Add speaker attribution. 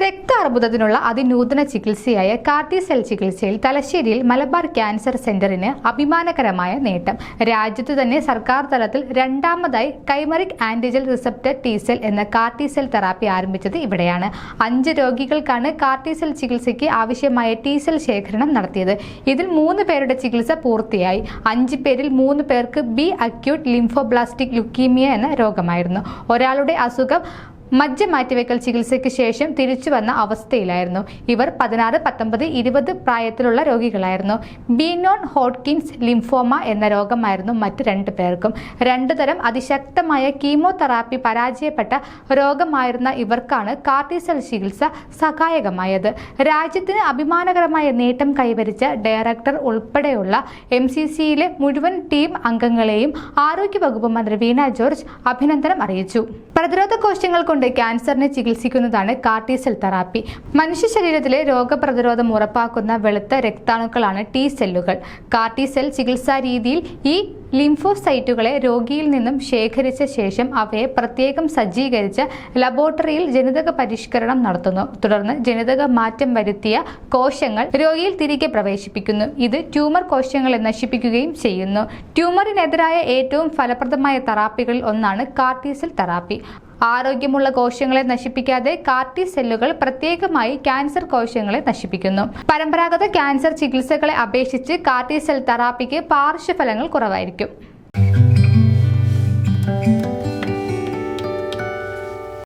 Speaker 1: രക്താർബുദത്തിനുള്ള അതിനൂതന ചികിത്സയായ CAR-T cell ചികിത്സയിൽ തലശ്ശേരിയിൽ Malabar cancer സെന്ററിന് അഭിമാനകരമായ നേട്ടം. രാജ്യത്തു തന്നെ സർക്കാർ തലത്തിൽ രണ്ടാമതായി chimeric antigen receptor T cell എന്ന കാർട്ടി സെൽ തെറാപ്പി ആരംഭിച്ചത് ഇവിടെയാണ്. 5 രോഗികൾക്കാണ് കാർട്ടി സെൽ ചികിത്സയ്ക്ക് ആവശ്യമായ ടി സെൽ ശേഖരണം നടത്തിയത്. ഇതിൽ 3 പേരുടെ ചികിത്സ പൂർത്തിയായി. 5 പേരിൽ 3 പേർക്ക് ബി അക്യൂട്ട് ലിംഫോബ്ലാസ്റ്റിക് ലുക്കീമിയ എന്ന രോഗമായിരുന്നു. ഒരാളുടെ അസുഖം മജ്ജ മാറ്റിവെക്കൽ ചികിത്സയ്ക്ക് ശേഷം തിരിച്ചു വന്ന അവസ്ഥയിലായിരുന്നു. ഇവർ 16, 19, 20 പ്രായത്തിലുള്ള രോഗികളായിരുന്നു. ബി നോൺ ഹോഡ്കിൻസ് ലിംഫോമ എന്ന രോഗമായിരുന്നു മറ്റ് 2 പേർക്കും. 2 തരം അതിശക്തമായ കീമോതെറാപ്പി പരാജയപ്പെട്ട രോഗമായിരുന്ന ഇവർക്കാണ് കാർട്ടി സെൽ ചികിത്സ സഹായകമായത്. രാജ്യത്തിന് അഭിമാനകരമായ നേട്ടം കൈവരിച്ച ഡയറക്ടർ ഉൾപ്പെടെയുള്ള MCCയിലെ മുഴുവൻ ടീം അംഗങ്ങളെയും ആരോഗ്യവകുപ്പ് മന്ത്രി വീണ ജോർജ് അഭിനന്ദനം അറിയിച്ചു. പ്രതിരോധ കോശങ്ങൾ കൊണ്ട് ക്യാൻസറിനെ ചികിത്സിക്കുന്നതാണ് കാർട്ടി സെൽ തെറാപ്പി. മനുഷ്യ ശരീരത്തിലെ രോഗപ്രതിരോധം ഉറപ്പാക്കുന്ന വെളുത്ത രക്താണുക്കളാണ് ടി സെല്ലുകൾ. കാർട്ടി സെൽ ചികിത്സാ രീതിയിൽ ഈ ലിംഫോസൈറ്റുകളെ രോഗിയിൽ നിന്നും ശേഖരിച്ച ശേഷം അവയെ പ്രത്യേകം സജ്ജീകരിച്ച ലബോറട്ടറിയിൽ ജനിതക പരിഷ്കരണം നടത്തുന്നു. തുടർന്ന് ജനിതക മാറ്റം വരുത്തിയ കോശങ്ങൾ രോഗിയിൽ തിരികെ പ്രവേശിപ്പിക്കുന്നു. ഇത് ട്യൂമർ കോശങ്ങളെ നശിപ്പിക്കുകയും ചെയ്യുന്നു. ട്യൂമറിനെതിരായ ഏറ്റവും ഫലപ്രദമായ തെറാപ്പികളിൽ ഒന്നാണ് കാർട്ടി സെൽ തെറാപ്പി. ആരോഗ്യമുള്ള കോശങ്ങളെ നശിപ്പിക്കാതെ കാർട്ടി സെല്ലുകൾ പ്രത്യേകമായി ക്യാൻസർ കോശങ്ങളെ നശിപ്പിക്കുന്നു. പരമ്പരാഗത ക്യാൻസർ ചികിത്സകളെ അപേക്ഷിച്ച് കാർട്ടി സെൽ തെറാപ്പിക്ക് പാർശ്വഫലങ്ങൾ കുറവായിരിക്കും.